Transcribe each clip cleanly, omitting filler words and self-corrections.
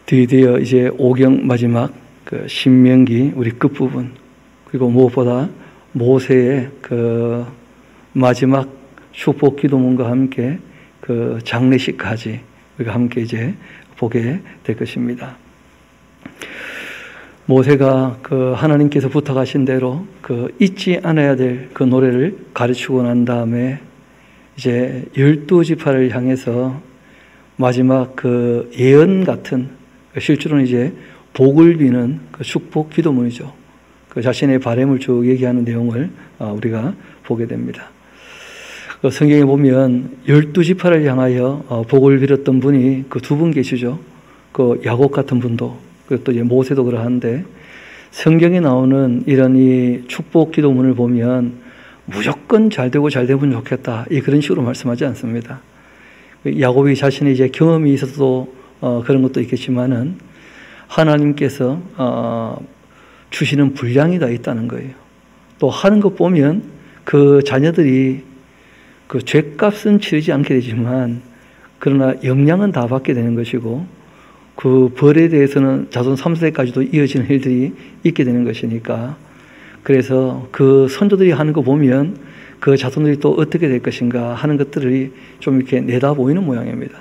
드디어 이제 오경 마지막 그 신명기 우리 끝부분, 그리고 무엇보다 모세의 그 마지막 축복 기도문과 함께 그 장례식까지 우리가 함께 이제 보게 될 것입니다. 모세가 그 하나님께서 부탁하신 대로 그 잊지 않아야 될 그 노래를 가르치고 난 다음에 이제 12지파를 향해서 마지막 그 예언 같은, 실제로는 이제 복을 비는 그 축복 기도문이죠. 그 자신의 바람을 쭉 얘기하는 내용을 우리가 보게 됩니다. 그 성경에 보면 12지파를 향하여 복을 빌었던 분이 그 두 분 계시죠. 그 야곱 같은 분도, 그리고 또 이제 모세도 그러한데, 성경에 나오는 이런 이 축복 기도문을 보면 무조건 잘 되고 잘 되면 좋겠다, 그런 식으로 말씀하지 않습니다. 야곱이 자신의 이제 경험이 있어도 그런 것도 있겠지만은 하나님께서 주시는 분량이 다 있다는 거예요. 또 하는 것 보면 그 자녀들이 그 죗값은 치르지 않게 되지만 그러나 영향은 다 받게 되는 것이고, 그 벌에 대해서는 자손 3세까지도 이어지는 일들이 있게 되는 것이니까, 그래서 그 선조들이 하는 거 보면 그 자손들이 또 어떻게 될 것인가 하는 것들이 좀 이렇게 내다 보이는 모양입니다.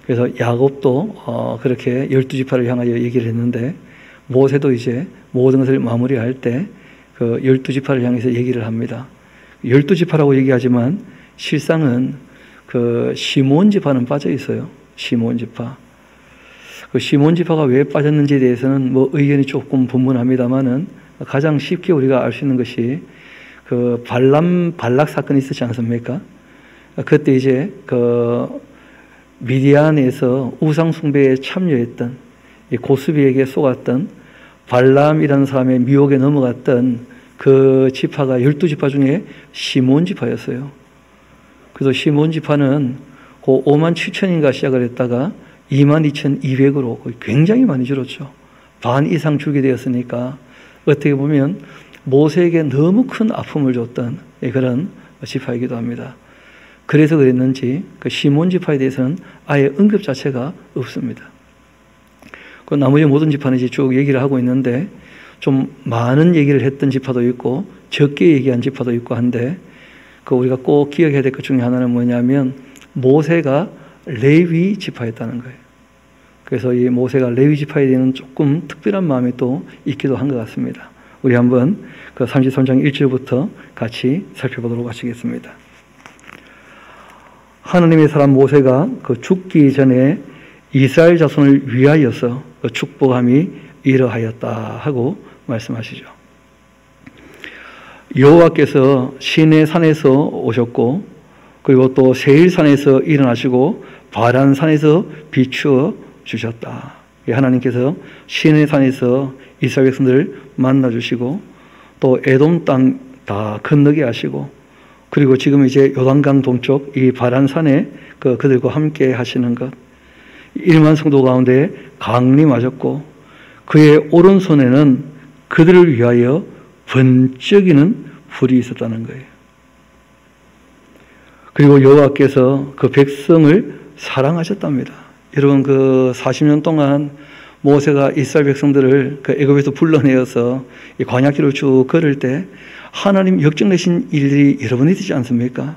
그래서 야곱도 그렇게 12지파를 향하여 얘기를 했는데, 모세도 이제 모든 것을 마무리할 때 그 12지파를 향해서 얘기를 합니다. 12지파라고 얘기하지만 실상은 그 시몬 지파는 빠져 있어요. 시몬 지파. 그 시몬 지파가 왜 빠졌는지에 대해서는 뭐 의견이 조금 분분합니다만은, 가장 쉽게 우리가 알 수 있는 것이 그 발락 사건이 있었지 않습니까? 그때 이제 그 미디안에서 우상 숭배에 참여했던, 고수비에게 속았던 발람이라는 사람의 미혹에 넘어갔던 그 지파가 12지파 중에 시몬 지파였어요. 그래서 시몬 지파는 그 5만 7천인가 시작을 했다가 2만 2,200으로 굉장히 많이 줄었죠. 반 이상 줄게 되었으니까 어떻게 보면 모세에게 너무 큰 아픔을 줬던 그런 지파이기도 합니다. 그래서 그랬는지 그 시몬 지파에 대해서는 아예 언급 자체가 없습니다. 그 나머지 모든 지파는 이제 쭉 얘기를 하고 있는데, 좀 많은 얘기를 했던 지파도 있고 적게 얘기한 지파도 있고 한데, 그 우리가 꼭 기억해야 될 것 중에 하나는 뭐냐면 모세가 레위 지파였다는 거예요. 그래서 이 모세가 레위 지파에 대한 조금 특별한 마음이 또 있기도 한 것 같습니다. 우리 한번 그 33장 1절부터 같이 살펴보도록 하시겠습니다. 하나님의 사람 모세가 그 죽기 전에 이스라엘 자손을 위하여서 그 축복함이 이러하였다 하고 말씀하시죠. 여호와께서 시내 산에서 오셨고, 그리고 또 세일산에서 일어나시고 바란산에서 비추어 주셨다. 하나님께서 시내 산에서 이스라엘 백성들을 만나 주시고, 또 에돔 땅 다 건너게 하시고, 그리고 지금 이제 요단강 동쪽 이 바란산에 그들과 함께 하시는 것, 1만 성도 가운데 강림하셨고, 그의 오른손에는 그들을 위하여 번쩍이는 불이 있었다는 거예요. 그리고 여호와께서 그 백성을 사랑하셨답니다. 여러분, 그 40년 동안 모세가 이스라엘 백성들을 그 애굽에서 불러내어서 이 광야길을 쭉 걸을 때 하나님 역정내신 일들이 여러 번 있지 않습니까?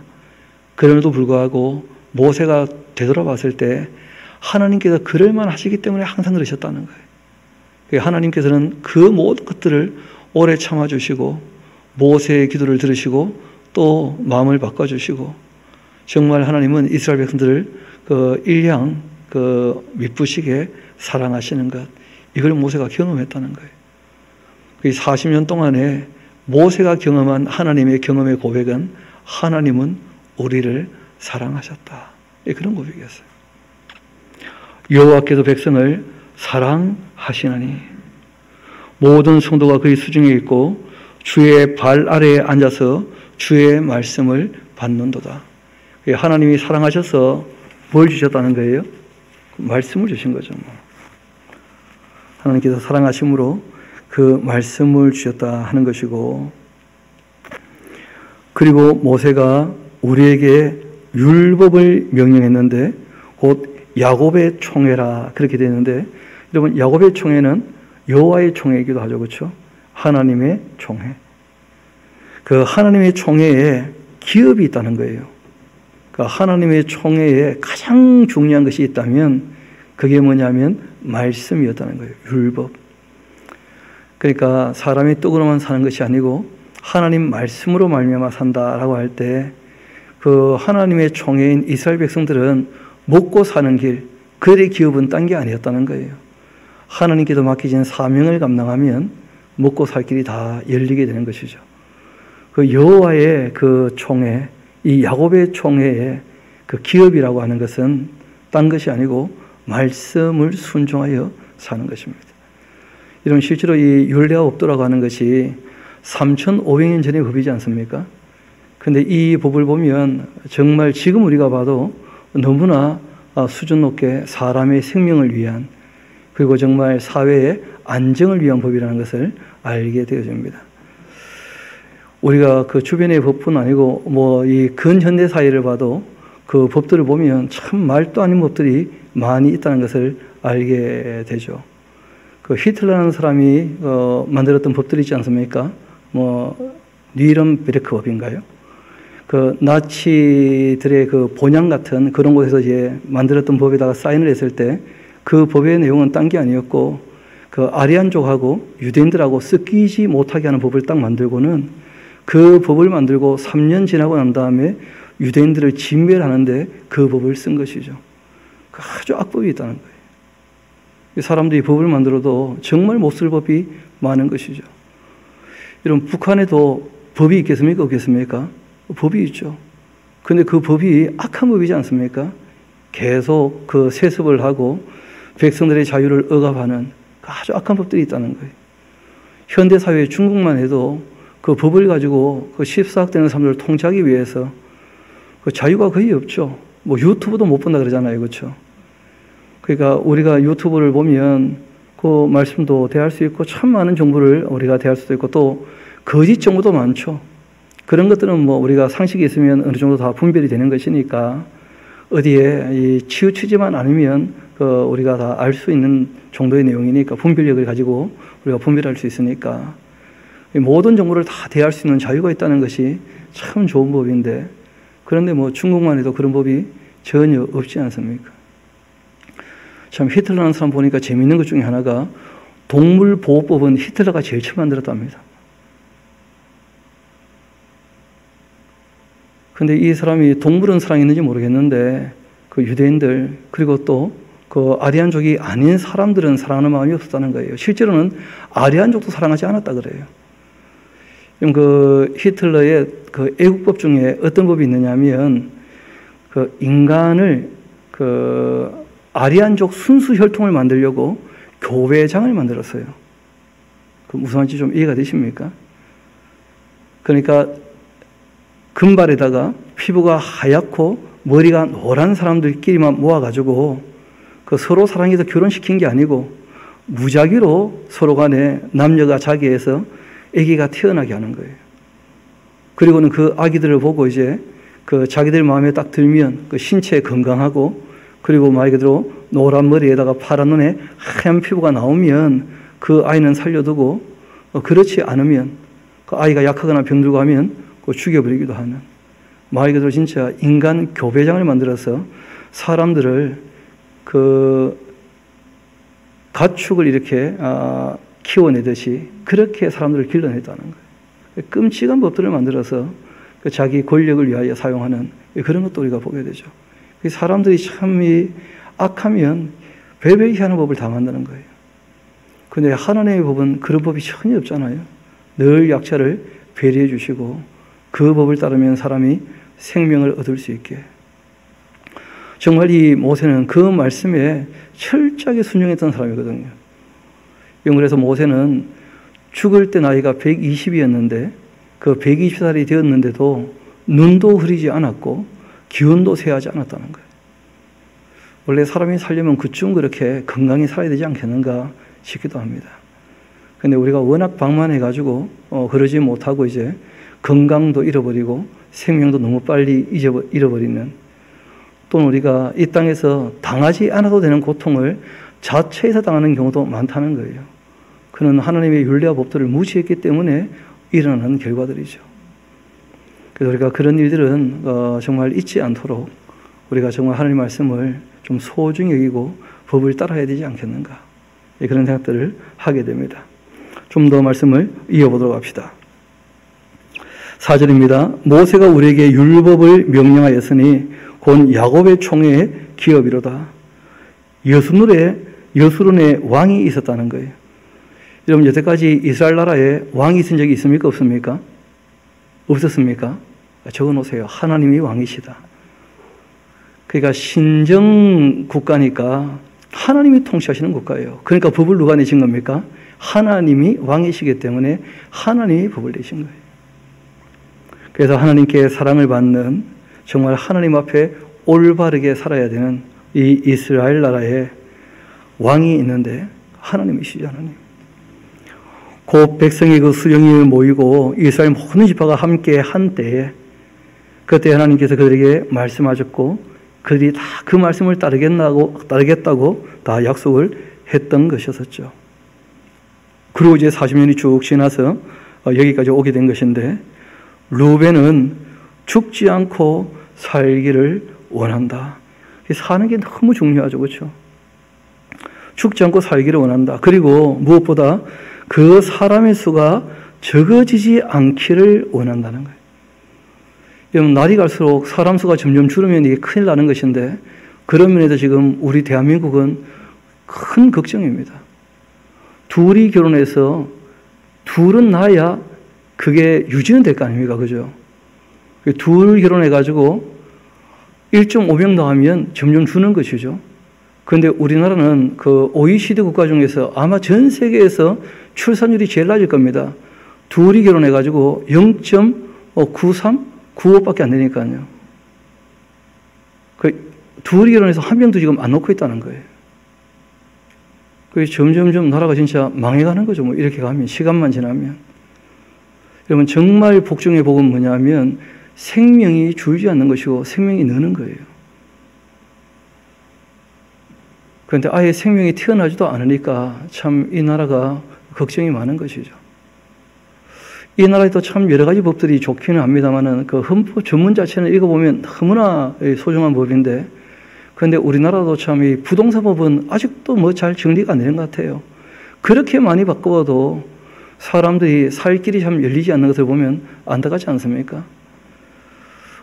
그럼에도 불구하고 모세가 되돌아봤을 때 하나님께서 그럴만 하시기 때문에 항상 그러셨다는 거예요. 하나님께서는 그 모든 것들을 오래 참아주시고 모세의 기도를 들으시고 또 마음을 바꿔주시고, 정말 하나님은 이스라엘 백성들을 그 일량 그 미쁘시게 사랑하시는 것, 이걸 모세가 경험했다는 거예요. 40년 동안에 모세가 경험한 하나님의 경험의 고백은 하나님은 우리를 사랑하셨다, 그런 고백이었어요. 여호와께서 백성을 사랑하시나니 모든 성도가 그의 수중에 있고 주의 발 아래에 앉아서 주의 말씀을 받는도다. 하나님이 사랑하셔서 뭘 주셨다는 거예요? 말씀을 주신 거죠. 하나님께서 사랑하심으로 그 말씀을 주셨다 하는 것이고, 그리고 모세가 우리에게 율법을 명령했는데 곧 야곱의 총회라 그렇게 되는데, 여러분 야곱의 총회는 여호와의 총회이기도 하죠. 그렇죠? 하나님의 총회. 그 하나님의 총회에 기업이 있다는 거예요. 그 하나님의 총회에 가장 중요한 것이 있다면 그게 뭐냐면 말씀이었다는 거예요. 율법. 그러니까 사람이 떡으로만 사는 것이 아니고 하나님 말씀으로 말미암아 산다라고 할 때 그 하나님의 총회인 이스라엘 백성들은 먹고 사는 길, 그들의 기업은 딴 게 아니었다는 거예요. 하나님께도 맡겨진 사명을 감당하면 먹고 살 길이 다 열리게 되는 것이죠. 그 여호와의 그 총회, 이 야곱의 총회의 그 기업이라고 하는 것은 딴 것이 아니고 말씀을 순종하여 사는 것입니다. 이런 실제로 이 율례와 법도라고 하는 것이 3,500년 전의 법이지 않습니까? 근데 이 법을 보면 정말 지금 우리가 봐도 너무나 수준 높게 사람의 생명을 위한, 그리고 정말 사회의 안정을 위한 법이라는 것을 알게 되어집니다. 우리가 그 주변의 법뿐 아니고 뭐 이 근현대 사회를 봐도 그 법들을 보면 참 말도 아닌 법들이 많이 있다는 것을 알게 되죠. 그 히틀러라는 사람이 만들었던 법들이 있지 않습니까? 뭐 뉘른베르크 법인가요? 그 나치들의 그 본향 같은 그런 곳에서 이제 만들었던 법에다가 사인을 했을 때 그 법의 내용은 딴 게 아니었고, 그 아리안족하고 유대인들하고 섞이지 못하게 하는 법을 딱 만들고는 그 법을 만들고 3년 지나고 난 다음에 유대인들을 진멸하는데 그 법을 쓴 것이죠. 아주 악법이 있다는 거예요. 사람들이 법을 만들어도 정말 못 쓸 법이 많은 것이죠. 이런 북한에도 법이 있겠습니까? 없겠습니까? 법이 있죠. 근데 그 법이 악한 법이지 않습니까? 계속 그 세습을 하고 백성들의 자유를 억압하는 아주 악한 법들이 있다는 거예요. 현대사회 중국만 해도 그 법을 가지고 그 14억 되는 사람들을 통제하기 위해서 그 자유가 거의 없죠. 뭐 유튜브도 못 본다 그러잖아요. 그렇죠? 그러니까 우리가 유튜브를 보면 그 말씀도 대할 수 있고 참 많은 정보를 우리가 대할 수도 있고 또 거짓 정보도 많죠. 그런 것들은 뭐 우리가 상식이 있으면 어느 정도 다 분별이 되는 것이니까 어디에 치우치지만 않으면 그 우리가 다 알 수 있는 정도의 내용이니까 분별력을 가지고 우리가 분별할 수 있으니까 모든 정보를 다 대할 수 있는 자유가 있다는 것이 참 좋은 법인데, 그런데 뭐 중국만 해도 그런 법이 전혀 없지 않습니까? 참 히틀러라는 사람 보니까 재미있는 것 중에 하나가 동물보호법은 히틀러가 제일 처음 만들었답니다. 근데 이 사람이 동물은 사랑했는지 모르겠는데 그 유대인들 그리고 또 그 아리안족이 아닌 사람들은 사랑하는 마음이 없었다는 거예요. 실제로는 아리안족도 사랑하지 않았다 그래요. 그 히틀러의 그 애국법 중에 어떤 법이 있느냐면 그 인간을 그 아리안족 순수 혈통을 만들려고 교회장을 만들었어요. 그 무슨 말인지 좀 이해가 되십니까? 그러니까 금발에다가 피부가 하얗고 머리가 노란 사람들끼리만 모아가지고 그 서로 사랑해서 결혼시킨 게 아니고 무작위로 서로 간에 남녀가 자기에서 아기가 태어나게 하는 거예요. 그리고는 그 아기들을 보고 이제 그 자기들 마음에 딱 들면 그 신체 건강하고 그리고 말 그대로 노란 머리에다가 파란 눈에 하얀 피부가 나오면 그 아이는 살려두고 그렇지 않으면 그 아이가 약하거나 병들고 하면 죽여버리기도 하는, 말 그대로 진짜 인간 교배장을 만들어서 사람들을 그 가축을 이렇게 키워내듯이 그렇게 사람들을 길러냈다는 거예요. 끔찍한 법들을 만들어서 자기 권력을 위하여 사용하는 그런 것도 우리가 보게 되죠. 사람들이 참 악하면 배배히 하는 법을 다 만드는 거예요. 그런데 하나님의 법은 그런 법이 전혀 없잖아요. 늘 약자를 배려해 주시고 그 법을 따르면 사람이 생명을 얻을 수 있게. 정말 이 모세는 그 말씀에 철저하게 순종했던 사람이거든요. 그래서 모세는 죽을 때 나이가 120이었는데 그 120살이 되었는데도 눈도 흐리지 않았고 기운도 쇠하지 않았다는 거예요. 원래 사람이 살려면 그쯤 그렇게 건강히 살아야 되지 않겠는가 싶기도 합니다. 근데 우리가 워낙 방만해가지고 그러지 못하고 이제 건강도 잃어버리고 생명도 너무 빨리 잃어버리는, 또는 우리가 이 땅에서 당하지 않아도 되는 고통을 자체에서 당하는 경우도 많다는 거예요. 그는 하나님의 율례와 법도를 무시했기 때문에 일어나는 결과들이죠. 그래서 우리가 그런 일들은 정말 잊지 않도록 우리가 정말 하나님 말씀을 좀 소중히 여기고 법을 따라야 되지 않겠는가, 그런 생각들을 하게 됩니다. 좀 더 말씀을 이어보도록 합시다. 4절입니다. 모세가 우리에게 율법을 명령하였으니 곧 야곱의 총회의 기업이로다. 여수론에 왕이 있었다는 거예요. 여러분, 여태까지 이스라엘 나라에 왕이 있은 적이 있습니까? 없습니까? 없었습니까? 적어놓으세요. 하나님이 왕이시다. 그러니까 신정 국가니까 하나님이 통치하시는 국가예요. 그러니까 법을 누가 내신 겁니까? 하나님이 왕이시기 때문에 하나님이 법을 내신 거예요. 그래서 하나님께 사랑을 받는, 정말 하나님 앞에 올바르게 살아야 되는 이 이스라엘 나라에 왕이 있는데 하나님이시죠. 하나님. 곧 백성의 그 수령이 모이고 이스라엘 모든 지파가 함께 한 때에, 그때 하나님께서 그들에게 말씀하셨고 그들이 다 그 말씀을 따르겠다고 다 약속을 했던 것이었었죠. 그리고 이제 40년이 쭉 지나서 여기까지 오게 된 것인데, 루벤은 죽지 않고 살기를 원한다. 사는 게 너무 중요하죠. 그렇죠? 죽지 않고 살기를 원한다. 그리고 무엇보다 그 사람의 수가 적어지지 않기를 원한다는 거예요. 여러분, 날이 갈수록 사람 수가 점점 줄으면 이게 큰일 나는 것인데, 그런 면에서 지금 우리 대한민국은 큰 걱정입니다. 둘이 결혼해서 둘은 낳아야 그게 유지는 될 거 아닙니까? 그죠? 둘 결혼해가지고 1.5명 나오면 점점 주는 것이죠. 그런데 우리나라는 그 OECD 국가 중에서 아마 전 세계에서 출산율이 제일 낮을 겁니다. 둘이 결혼해가지고 0.93, 95밖에 안 되니까요. 둘이 결혼해서 한 명도 지금 안 놓고 있다는 거예요. 점점점 나라가 진짜 망해가는 거죠. 뭐 이렇게 가면, 시간만 지나면. 여러분, 정말 복종의 복은 뭐냐면 생명이 줄지 않는 것이고 생명이 느는 거예요. 그런데 아예 생명이 태어나지도 않으니까 참 이 나라가 걱정이 많은 것이죠. 이 나라에도 참 여러 가지 법들이 좋기는 합니다만은 그 헌법 전문 자체는 읽어보면 너무나 소중한 법인데, 그런데 우리나라도 참 이 부동산법은 아직도 뭐 잘 정리가 안 되는 것 같아요. 그렇게 많이 바꿔도 사람들이 살 길이 참 열리지 않는 것을 보면 안타깝지 않습니까?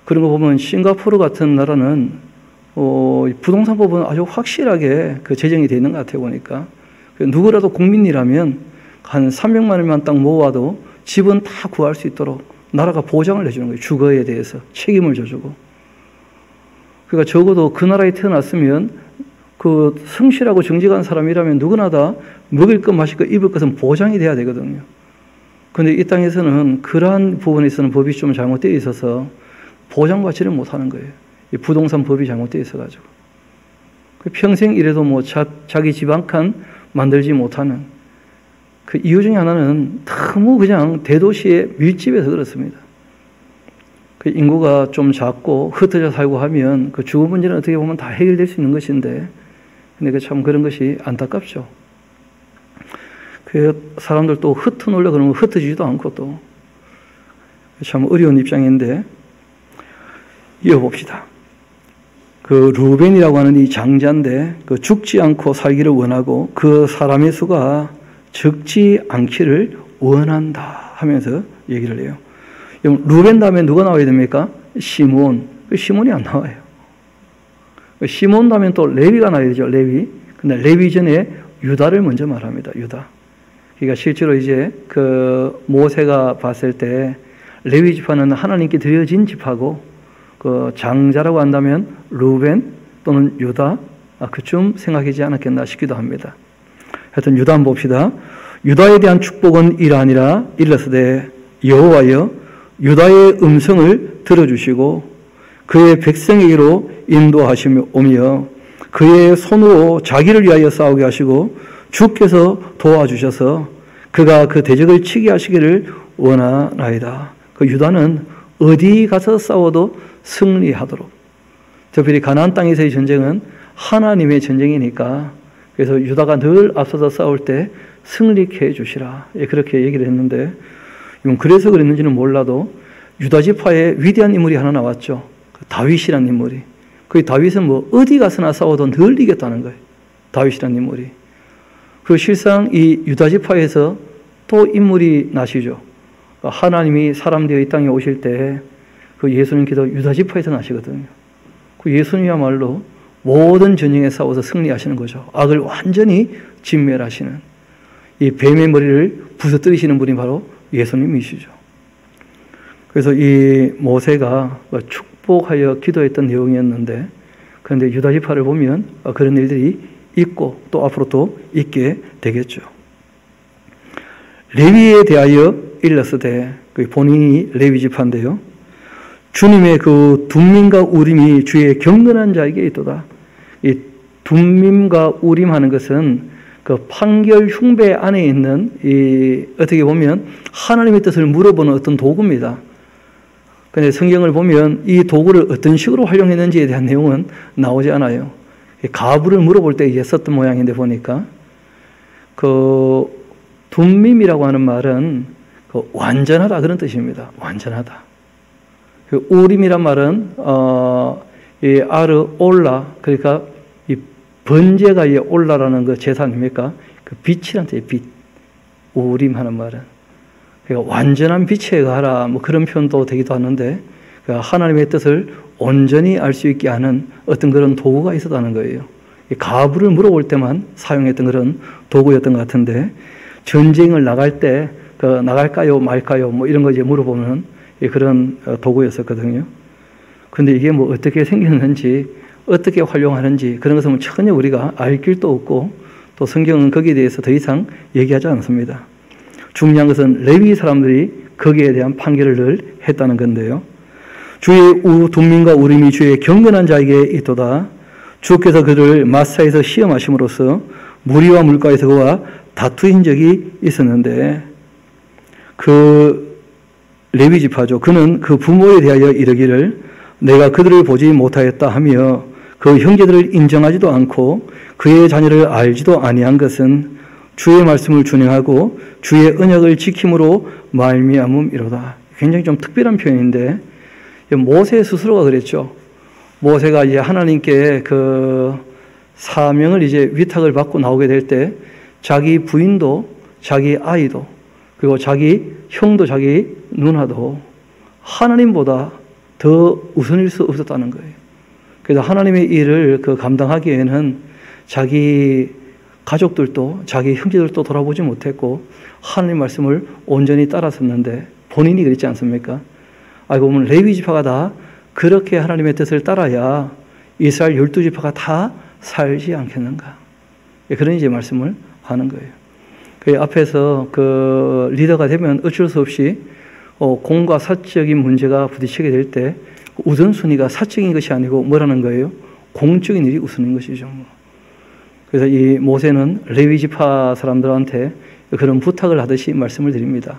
그런 거 보면 싱가포르 같은 나라는 부동산법은 아주 확실하게 그 제정이 되어 있는 것 같아요. 보니까 누구라도 국민이라면 한 300만 원만 딱 모아도 집은 다 구할 수 있도록 나라가 보장을 해주는 거예요. 주거에 대해서 책임을 져주고. 그러니까 적어도 그 나라에 태어났으면 그 성실하고 정직한 사람이라면 누구나 다 먹을 것, 마실 것, 입을 것은 보장이 돼야 되거든요. 그런데 이 땅에서는 그러한 부분에서는 법이 좀 잘못되어 있어서 보장받지를 못하는 거예요. 이 부동산 법이 잘못되어 있어가지고. 평생 이래도 뭐 자기 집 한 칸 만들지 못하는 그 이유 중에 하나는 너무 그냥 대도시의 밀집에서 그렇습니다. 그 인구가 좀 작고 흩어져 살고 하면 그 주거 문제는 어떻게 보면 다 해결될 수 있는 것인데, 근데 참 그런 것이 안타깝죠. 그 사람들 또 흩어놓으려 그러면 흩어지지도 않고 또 참 어려운 입장인데, 이어봅시다. 그 루벤이라고 하는 이 장자인데 그 죽지 않고 살기를 원하고 그 사람의 수가 적지 않기를 원한다 하면서 얘기를 해요. 루벤 다음에 누가 나와야 됩니까? 시몬. 시몬이 안 나와요. 시몬 다음에 또 레위가 나와야 되죠. 레위. 근데 레위 전에 유다를 먼저 말합니다. 유다. 그러니까 실제로 이제 그 모세가 봤을 때 레위 지파는 하나님께 드려진 지파고, 그 장자라고 한다면 루벤 또는 유다, 그쯤 생각하지 않았겠나 싶기도 합니다. 하여튼 유다 한번 봅시다. 유다에 대한 축복은 이러하니라. 일러스되 여호와여 유다의 음성을 들어주시고 그의 백성에게로 인도하시며 그의 손으로 자기를 위하여 싸우게 하시고 주께서 도와주셔서 그가 그 대적을 치게 하시기를 원하나이다. 그 유다는 어디 가서 싸워도 승리하도록, 특별히 가나안 땅에서의 전쟁은 하나님의 전쟁이니까 그래서 유다가 늘 앞서서 싸울 때 승리케 해주시라. 그렇게 얘기를 했는데 이건 그래서 그랬는지는 몰라도 유다 지파에 위대한 인물이 하나 나왔죠. 다윗이라는 인물이. 그 다윗은 뭐 어디 가서나 싸워도 늘 이겼다는 거예요. 다윗이라는 인물이. 그리고 실상 이 유다 지파에서 또 인물이 나시죠. 하나님이 사람 되어 이 땅에 오실 때 그 예수님께서 유다 지파에서 나시거든요. 그 예수님이야말로 모든 전쟁에 싸워서 승리하시는 거죠. 악을 완전히 진멸하시는 이 뱀의 머리를 부서뜨리시는 분이 바로 예수님이시죠. 그래서 이 모세가 축복하여 기도했던 내용이었는데 그런데 유다 지파를 보면 그런 일들이 있고 또 앞으로 또 있게 되겠죠. 레위에 대하여 일렀으되 본인이 레위 지파인데요. 주님의 그 둠밈과 우림이 주의 경건한 자에게 있도다. 이 둠밈과 우림 하는 것은 그 판결 흉배 안에 있는 이 어떻게 보면 하나님의 뜻을 물어보는 어떤 도구입니다. 그런데 성경을 보면 이 도구를 어떤 식으로 활용했는지에 대한 내용은 나오지 않아요. 가부를 물어볼 때 썼던 모양인데 보니까 그 둠밈이라고 하는 말은 그 완전하다 그런 뜻입니다. 완전하다. 그 우림이란 말은 이 아르 올라 그러니까 이 번제가 올라라는 그 제사 아닙니까? 그 빛이란 뜻이에요. 빛. 우림하는 말은 그러니까 완전한 빛에 가라 뭐 그런 표현도 되기도 하는데 그러니까 하나님의 뜻을 온전히 알 수 있게 하는 어떤 그런 도구가 있었다는 거예요. 가부를 물어볼 때만 사용했던 그런 도구였던 것 같은데 전쟁을 나갈 때 나갈까요 말까요 뭐 이런 거 이제 물어보는 그런 도구였었거든요. 그런데 이게 뭐 어떻게 생겼는지 어떻게 활용하는지 그런 것은 전혀 우리가 알 길도 없고 또 성경은 거기에 대해서 더 이상 얘기하지 않습니다. 중요한 것은 레위 사람들이 거기에 대한 판결을 늘 했다는 건데요. 주의 둠밈과 우림이 주의 경건한 자에게 있도다. 주께서 그를 마사에서 시험하심으로써 무리와 물가에서 그와 다투인 적이 있었는데 그 레위 지파죠. 그는 그 부모에 대하여 이르기를 내가 그들을 보지 못하였다 하며 그 형제들을 인정하지도 않고 그의 자녀를 알지도 아니한 것은 주의 말씀을 준행하고 주의 언약을 지킴으로 말미암음이로다. 굉장히 좀 특별한 표현인데 모세 스스로가 그랬죠. 모세가 이제 하나님께 그 사명을 이제 위탁을 받고 나오게 될 때 자기 부인도 자기 아이도 그리고 자기 형도 자기 누나도 하나님보다 더 우선일 수 없었다는 거예요. 그래서 하나님의 일을 감당하기에는 자기 가족들도 자기 형제들도 돌아보지 못했고 하나님 말씀을 온전히 따랐었는데 본인이 그랬지 않습니까? 알고 보면 레위 지파가 다 그렇게 하나님의 뜻을 따라야 이스라엘 12지파가 다 살지 않겠는가. 그런 이제 말씀을 하는 거예요. 그 앞에서 그 리더가 되면 어쩔 수 없이 공과 사적인 문제가 부딪히게 될 때 우선순위가 사적인 것이 아니고 뭐라는 거예요? 공적인 일이 우선인 것이죠. 그래서 이 모세는 레위 지파 사람들한테 그런 부탁을 하듯이 말씀을 드립니다.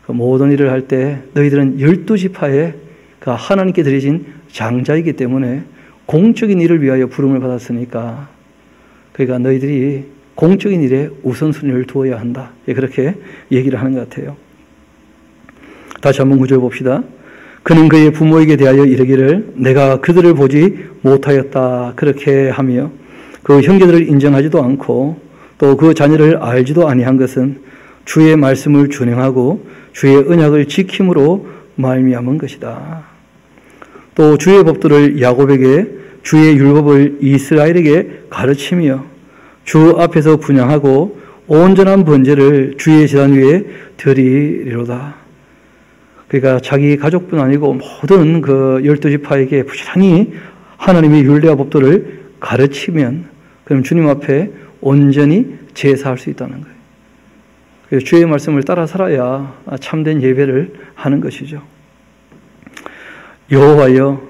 그 모든 일을 할 때 너희들은 12지파의 그 하나님께 드려진 장자이기 때문에 공적인 일을 위하여 부름을 받았으니까 그러니까 너희들이 공적인 일에 우선순위를 두어야 한다. 그렇게 얘기를 하는 것 같아요. 다시 한번 구절 봅시다. 그는 그의 부모에게 대하여 이르기를 내가 그들을 보지 못하였다. 그렇게 하며 그 형제들을 인정하지도 않고 또 그 자녀를 알지도 아니한 것은 주의 말씀을 준행하고 주의 언약을 지킴으로 말미암은 것이다. 또 주의 법도를 야곱에게 주의 율법을 이스라엘에게 가르치며 주 앞에서 분향하고 온전한 번제를 주의 제단 위에 드리리로다. 그러니까 자기 가족뿐 아니고 모든 그 12지파에게 부지런히 하나님의 율례와 법도를 가르치면 그럼 주님 앞에 온전히 제사할 수 있다는 거예요. 그래서 주의 말씀을 따라 살아야 참된 예배를 하는 것이죠. 여호와여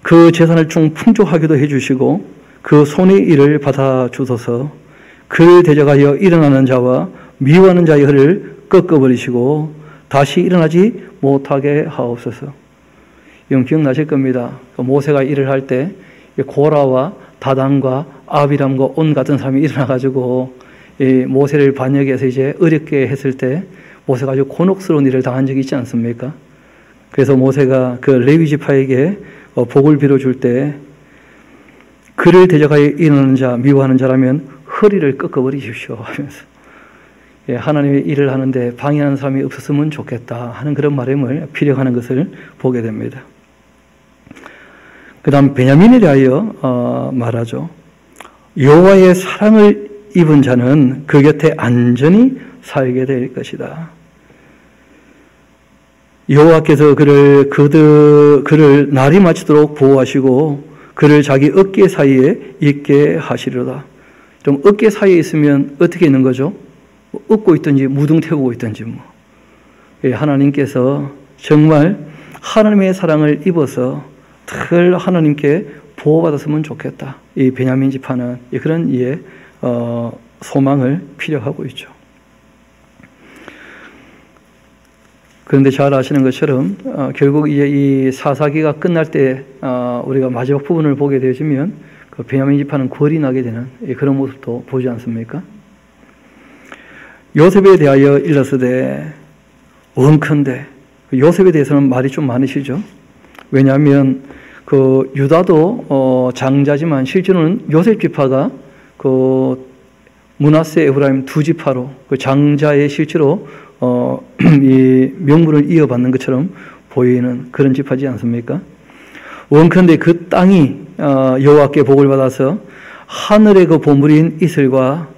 그 재산을 좀 풍족하게도 해주시고 그 손의 일을 받아주소서. 그를 대적하여 일어나는 자와 미워하는 자의 허를 꺾어버리시고 다시 일어나지 못하게 하옵소서. 이건 기억나실 겁니다. 모세가 일을 할 때 고라와 다단과 아비람과 온 같은 사람이 일어나가지고 이 모세를 반역해서 이제 어렵게 했을 때 모세가 아주 곤혹스러운 일을 당한 적이 있지 않습니까? 그래서 모세가 그 레위 지파에게 복을 빌어줄 때 그를 대적하여 일어나는 자, 미워하는 자라면 허리를 꺾어버리십시오 하면서 하나님의 일을 하는데 방해하는 사람이 없었으면 좋겠다 하는 그런 말임을 필요하는 것을 보게 됩니다. 그 다음 베냐민에 대하여 말하죠. 여호와의 사랑을 입은 자는 그 곁에 안전히 살게 될 것이다. 여호와께서 그를 날이 마치도록 보호하시고 그를 자기 어깨 사이에 있게 하시리로다. 좀 어깨 사이에 있으면 어떻게 있는 거죠? 업고 있든지 무등 태우고 있든지 하나님께서 정말 하나님의 사랑을 입어서 늘 하나님께 보호받았으면 좋겠다. 이 베냐민 지파는 그런 이의 소망을 필요하고 있죠. 그런데 잘 아시는 것처럼 결국 이제 이 사사기가 끝날 때 우리가 마지막 부분을 보게 되어지면 그 베냐민 지파는 궐이 나게 되는 그런 모습도 보지 않습니까? 요셉에 대하여 일렀으되 원컨대 요셉에 대해서는 말이 좀 많으시죠. 왜냐하면 그 유다도 장자지만 실제로는 요셉 지파가 그 므낫세 에브라임 두 지파로 그 장자의 실제로 이 명분을 이어받는 것처럼 보이는 그런 지파지 않습니까? 원컨대 그 땅이 여호와께 복을 받아서 하늘의 그 보물인 이슬과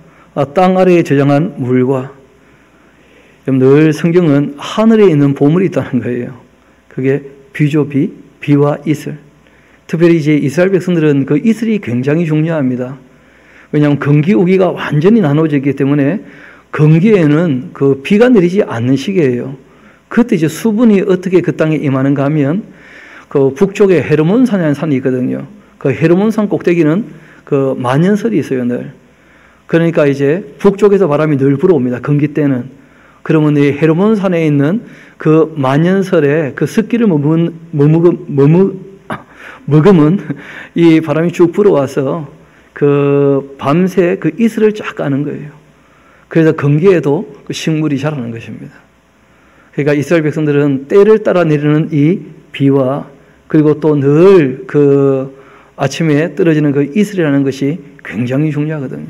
땅 아래에 저장한 물과 늘 성경은 하늘에 있는 보물이 있다는 거예요. 그게 비죠, 비와 이슬. 특별히 이제 이스라엘 백성들은 그 이슬이 굉장히 중요합니다. 왜냐하면 건기 우기가 완전히 나눠져 있기 때문에 건기에는 그 비가 내리지 않는 시기예요. 그때 이제 수분이 어떻게 그 땅에 임하는가 하면 그 북쪽에 헤르몬산이라는 산이 있거든요. 그 헤르몬산 꼭대기는 그 만년설이 있어요, 늘. 그러니까 이제 북쪽에서 바람이 늘 불어옵니다. 건기 때는. 그러면 이 헤르몬산에 있는 그 만년설에 그 습기를 머금은 이 바람이 쭉 불어와서 그 밤새 그 이슬을 쫙 까는 거예요. 그래서 건기에도 그 식물이 자라는 것입니다. 그러니까 이스라엘 백성들은 때를 따라 내리는 이 비와 그리고 또 늘 그 아침에 떨어지는 그 이슬이라는 것이 굉장히 중요하거든요.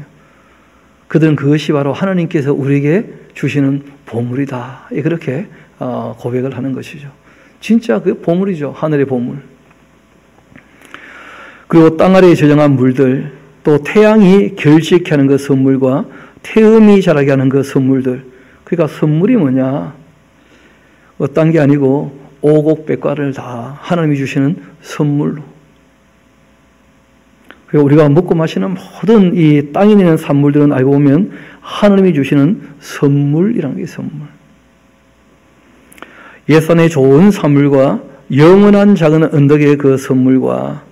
그들은 그것이 바로 하나님께서 우리에게 주시는 보물이다. 그렇게 고백을 하는 것이죠. 진짜 그 보물이죠. 하늘의 보물. 그리고 땅 아래에 저장한 물들, 또 태양이 결식케 하는 그 선물과 태음이 자라게 하는 그 선물들. 그러니까 선물이 뭐냐? 어떤 게 아니고 오곡백과를 다 하나님이 주시는 선물로. 그리고 우리가 먹고 마시는 모든 이 땅에 있는 산물들은 알고 보면 하나님이 주시는 선물이라는 게 선물. 옛산의 좋은 산물과 영원한 작은 언덕의 그 선물과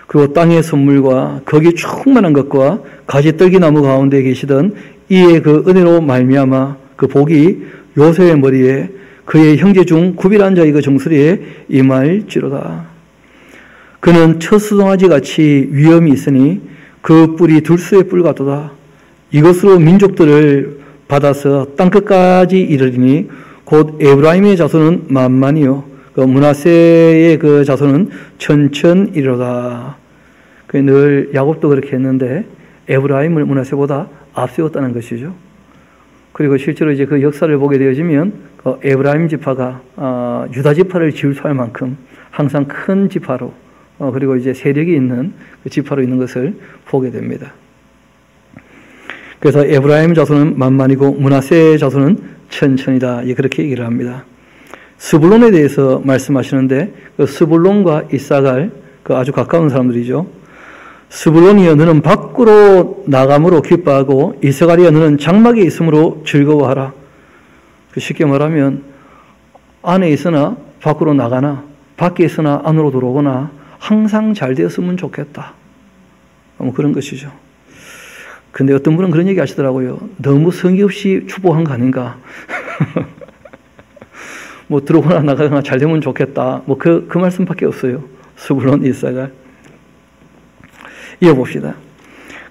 그리고 땅의 선물과 거기 충만한 것과 가지떨기나무 가운데 계시던 이의 그 은혜로 말미암아 그 복이 요셉의 머리에 그의 형제 중 구빌한 자의 그 정수리에 임할지로다. 그는 처수동아지 같이 위엄이 있으니 그 뿔이 들수의 뿔 같도다. 이것으로 민족들을 받아서 땅끝까지 이르리니 곧 에브라임의 자손은 만만이요 그 므낫세의 그 자손은 천천이로다. 늘 야곱도 그렇게 했는데 에브라임을 므낫세보다 앞세웠다는 것이죠. 그리고 실제로 이제 그 역사를 보게 되어지면 그 에브라임 지파가 유다 지파를 질투할 만큼 항상 큰 지파로 그리고 이제 세력이 있는 그 지파로 있는 것을 보게 됩니다. 그래서 에브라임 자손은 만만이고 므낫세 자손은 천천이다. 그렇게 얘기를 합니다. 스불론에 대해서 말씀하시는데 그 스불론과 이사갈 그 아주 가까운 사람들이죠. 스불론이여 너는 밖으로 나감으로 기뻐하고 이사갈이여 너는 장막에 있음으로 즐거워하라. 쉽게 말하면 안에 있으나 밖으로 나가나 밖에 있으나 안으로 들어오거나 항상 잘 되었으면 좋겠다. 그런 것이죠. 근데 어떤 분은 그런 얘기 하시더라고요. 너무 성의 없이 축복한 거 아닌가. 뭐 들어오거나 나가거나 잘 되면 좋겠다. 뭐 그 말씀밖에 없어요. 스불론 이사갈. 이어봅시다.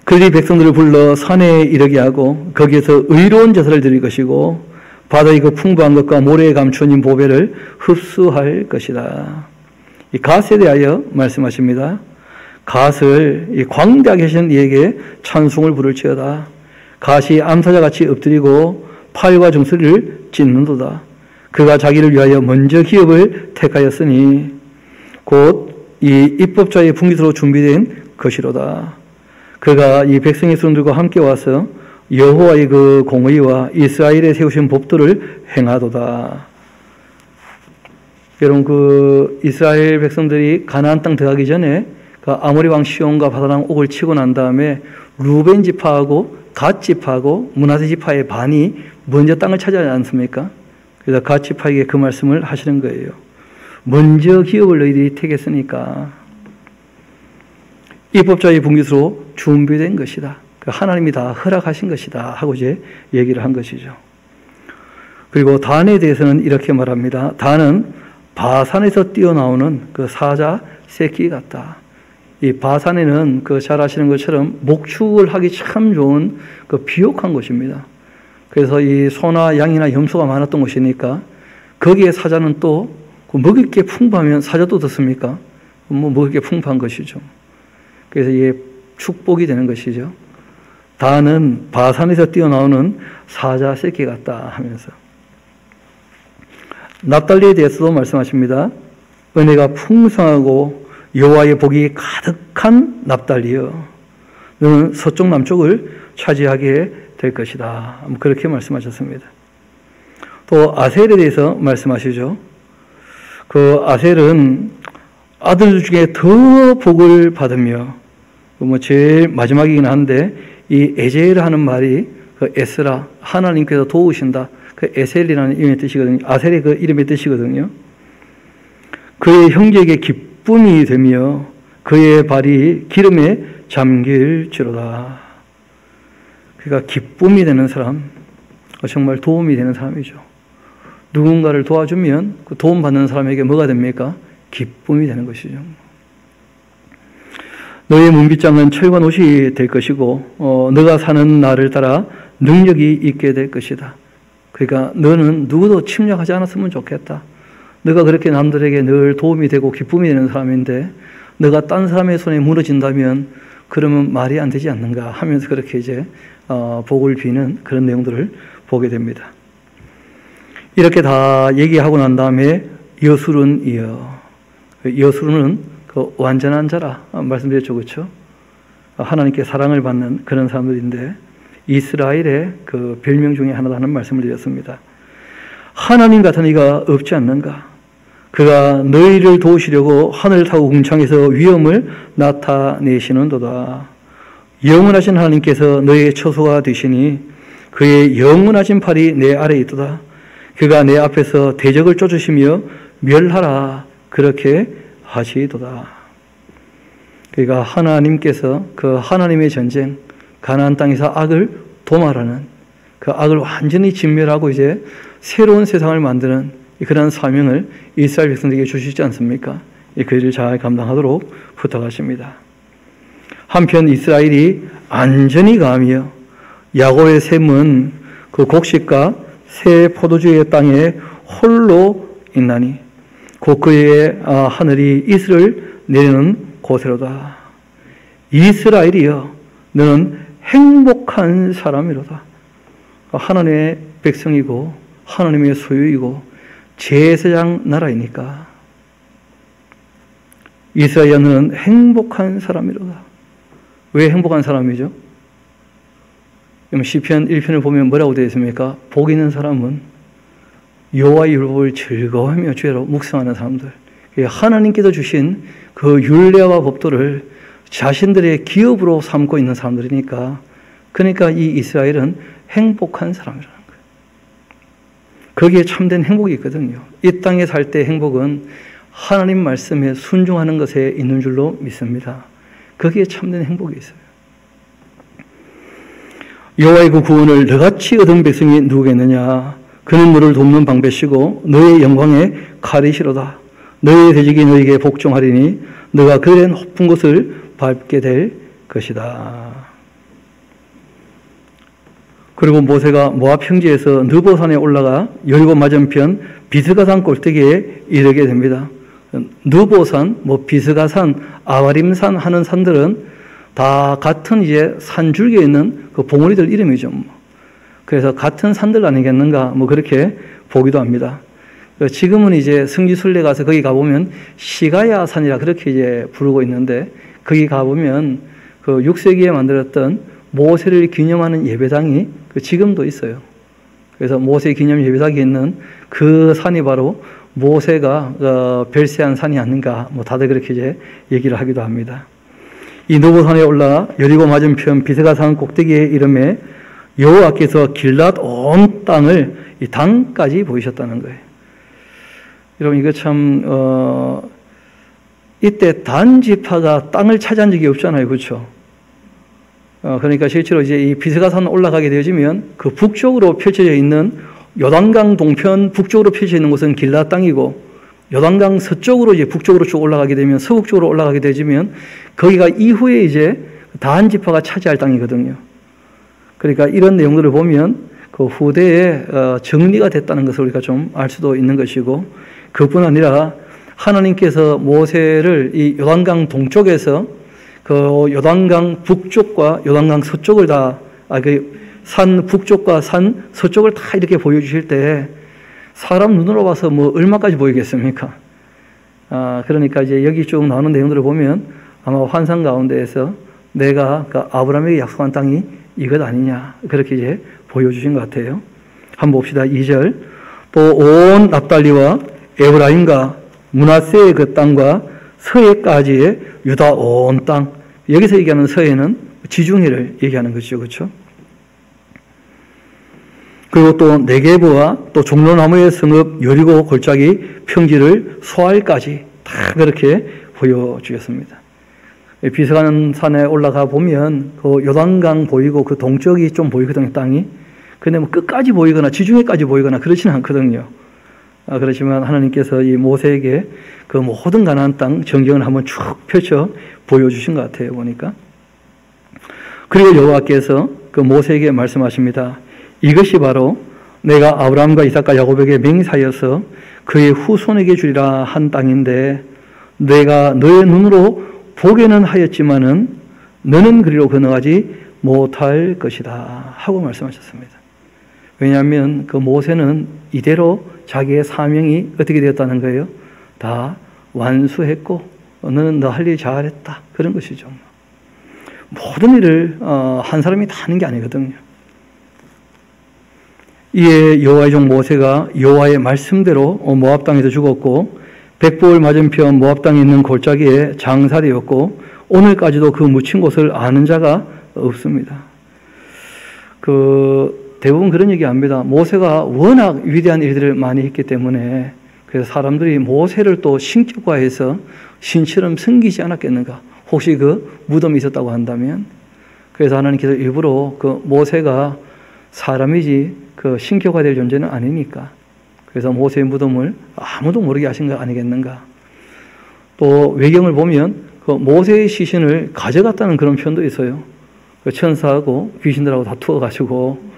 그들이 백성들을 불러 산에 이르게 하고 거기에서 의로운 제사를 드릴 것이고 바다의 그 풍부한 것과 모래에 감추어진 보배를 흡수할 것이다. 이 갓에 대하여 말씀하십니다. 갓을 이 광대하게 하신 이에게 찬송을 부를지어다. 갓이 암사자같이 엎드리고 팔과 정수리를 찢는도다. 그가 자기를 위하여 먼저 기업을 택하였으니 곧 이 입법자의 분깃으로 준비된 것이로다. 그가 이 백성의 손들과 함께 와서 여호와의 그 공의와 이스라엘에 세우신 법도를 행하도다. 여러분, 그 이스라엘 백성들이 가나안 땅 들어가기 전에 그 아모리 왕 시온과 바사랑 옥을 치고 난 다음에 루벤 지파하고 갓 지파하고 므낫세 지파의 반이 먼저 땅을 차지하지 않습니까? 그래서 갓 지파에게 그 말씀을 하시는 거예요. 먼저 기업을 너희들이 택했으니까 입법자의 분깃으로 준비된 것이다. 하나님이 다 허락하신 것이다 하고 이제 얘기를 한 것이죠. 그리고 단에 대해서는 이렇게 말합니다. 단은 바산에서 뛰어나오는 그 사자 새끼 같다. 이 바산에는 그 잘 아시는 것처럼 목축을 하기 참 좋은 그 비옥한 곳입니다. 그래서 이 소나 양이나 염소가 많았던 곳이니까 거기에 사자는 또 먹을 게 풍부하면 사자도 어떻습니까? 뭐 먹을 게 풍부한 것이죠. 그래서 이게 축복이 되는 것이죠. 단은 바산에서 뛰어나오는 사자 새끼 같다 하면서 납달리에 대해서도 말씀하십니다. 은혜가 풍성하고 여호와의 복이 가득한 납달리여 너는 서쪽 남쪽을 차지하게 될 것이다. 그렇게 말씀하셨습니다. 또 아셀에 대해서 말씀하시죠. 그 아셀은 아들 중에 더 복을 받으며 뭐 제일 마지막이긴 한데 이 에제라 하는 말이 그 에스라 하나님께서 도우신다. 그 에셀이라는 이름의 뜻이거든요. 아셀의 그 이름의 뜻이거든요. 그의 형제에게 기쁨이 되며 그의 발이 기름에 잠길지로다. 그러니까 기쁨이 되는 사람, 정말 도움이 되는 사람이죠. 누군가를 도와주면 그 도움받는 사람에게 뭐가 됩니까? 기쁨이 되는 것이죠. 너의 문빗장은 철과 옷이 될 것이고 너가 사는 날을 따라 능력이 있게 될 것이다. 그러니까 너는 누구도 침략하지 않았으면 좋겠다. 너가 그렇게 남들에게 늘 도움이 되고 기쁨이 되는 사람인데 너가 딴 사람의 손에 무너진다면 그러면 말이 안 되지 않는가 하면서 그렇게 이제 복을 비는 그런 내용들을 보게 됩니다. 이렇게 다 얘기하고 난 다음에 여술은이여. 여술은 그 완전한 자라 말씀드렸죠, 그렇죠? 하나님께 사랑을 받는 그런 사람들인데 이스라엘의 그 별명 중에 하나라는 말씀을 드렸습니다. 하나님 같은 이가 없지 않는가? 그가 너희를 도우시려고 하늘을 타고 궁창에서 위엄을 나타내시는도다. 영원하신 하나님께서 너희의 처소가 되시니 그의 영원하신 팔이 내 아래에 있도다. 그가 내 앞에서 대적을 쫓으시며 멸하라 그렇게 하시도다. 그러니까 하나님께서 그 하나님의 전쟁, 가나안 땅에서 악을 도말하는 그 악을 완전히 진멸하고 이제 새로운 세상을 만드는 그런 사명을 이스라엘 백성들에게 주시지 않습니까? 그 일을 잘 감당하도록 부탁하십니다. 한편 이스라엘이 안전히 가며 야곱의 샘은 그 곡식과 새 포도주의 땅에 홀로 있나니 곧 그의 하늘이 이슬을 내리는 곳이로다. 이스라엘이여 너는 행복한 사람이로다. 하나님의 백성이고 하나님의 소유이고 제사장 나라이니까 이스라엘이여 너는 행복한 사람이로다. 왜 행복한 사람이죠? 시편 1편을 보면 뭐라고 되어 있습니까? 복 있는 사람은 여호와의 율법을 즐거워하며 주야로 묵상하는 사람들. 하나님께서 주신 그 율례와 법도를 자신들의 기업으로 삼고 있는 사람들이니까 그러니까 이 이스라엘은 행복한 사람이라는 거예요. 거기에 참된 행복이 있거든요. 이 땅에 살 때 행복은 하나님 말씀에 순종하는 것에 있는 줄로 믿습니다. 거기에 참된 행복이 있어요. 여호와의 그 구원을 너같이 얻은 백성이 누구겠느냐? 그는 너를 돕는 방패시고 너의 영광의 칼이시로다. 너의 대적이 너에게 복종하리니 너가 그의 높은 곳을 밟게 될 것이다. 그리고 모세가 모압 평지에서 느보산에 올라가 여리고 맞은편 비스가산 꼭대기에 이르게 됩니다. 느보산, 비스가산, 아바림산 하는 산들은 다 같은 이제 산줄기에 있는 그 봉우리들 이름이죠. 그래서 같은 산들 아니겠는가, 그렇게 보기도 합니다. 지금은 이제 성지순례 가서 거기 가보면 시가야 산이라 그렇게 이제 부르고 있는데, 거기 가보면 그 6세기에 만들었던 모세를 기념하는 예배당이 지금도 있어요. 그래서 모세 기념 예배당이 있는 그 산이 바로 모세가 별세한 산이 아닌가, 다들 그렇게 이제 얘기를 하기도 합니다. 이 느보산에 올라 여리고 맞은편 비스가산 꼭대기에 이름에 여호와께서 길랏 온 땅을 이 당까지 보이셨다는 거예요. 여러분 이거 참 이때 단 지파가 땅을 차지한 적이 없잖아요, 그렇죠? 그러니까 실제로 이제 이 비스가산 올라가게 되어지면 그 북쪽으로 펼쳐져 있는 요단강 동편 북쪽으로 펼쳐져 있는 곳은 길랏 땅이고, 요단강 서쪽으로 이제 북쪽으로 쭉 올라가게 되면, 서북쪽으로 올라가게 되어지면 거기가 이후에 이제 다한 지파가 차지할 땅이거든요. 그러니까 이런 내용들을 보면 그 후대에 정리가 됐다는 것을 우리가 좀 알 수도 있는 것이고, 그뿐 아니라 하나님께서 모세를 이 요단강 동쪽에서 그 요단강 북쪽과 요단강 서쪽을 산 북쪽과 산 서쪽을 다 이렇게 보여주실 때 사람 눈으로 봐서 얼마까지 보이겠습니까? 그러니까 이제 여기 쭉 나오는 내용들을 보면 아마 환상 가운데에서 내가 그 아브라함에게 약속한 땅이 이것 아니냐, 그렇게 이제 보여주신 것 같아요. 한번 봅시다. 2절. 또 온 납달리와 에브라임과 므낫세의 그 땅과 서해까지의 유다 온 땅. 여기서 얘기하는 서해는 지중해를 얘기하는 것이죠, 그렇죠? 그리고 또 네게브와 또 종로나무의 성읍 여리고 골짜기 평지를 소알까지 다 그렇게 보여주셨습니다. 비스가산에 올라가 보면 그 요단강 보이고 그 동쪽이 좀 보이거든요, 땅이. 근데 끝까지 보이거나 지중해까지 보이거나 그렇지는 않거든요. 그렇지만 하나님께서 이 모세에게 그 모든 가나안 땅 전경을 한번 쭉 펼쳐 보여주신 것 같아요, 보니까. 그리고 여호와께서 그 모세에게 말씀하십니다. 이것이 바로 내가 아브라함과 이삭과 야곱에게 맹세하여서 그의 후손에게 주리라 한 땅인데, 내가 너의 눈으로 보게는 하였지만은 너는 그리로 건너가지 못할 것이다 하고 말씀하셨습니다. 왜냐하면 그 모세는 이대로 자기의 사명이 어떻게 되었다는 거예요? 다 완수했고 너는 너 할 일 잘했다, 그런 것이죠. 모든 일을 한 사람이 다 하는 게 아니거든요. 이에 여호와의 종 모세가 여호와의 말씀대로 모압 땅에서 죽었고, 백보을 맞은편 모압 땅에 있는 골짜기에 장사되었고, 오늘까지도 그 묻힌 곳을 아는 자가 없습니다. 대부분 그런 얘기 합니다. 모세가 워낙 위대한 일들을 많이 했기 때문에 그래서 사람들이 모세를 또 신격화해서 신처럼 섬기지 않았겠는가? 혹시 그 무덤이 있었다고 한다면, 그래서 하나님께서 일부러 그 모세가 사람이지 그 신격화될 존재는 아니니까, 그래서 모세의 무덤을 아무도 모르게 하신 거 아니겠는가? 또 외경을 보면 그 모세의 시신을 가져갔다는 그런 표현도 있어요. 그 천사하고 귀신들하고 다투어가지고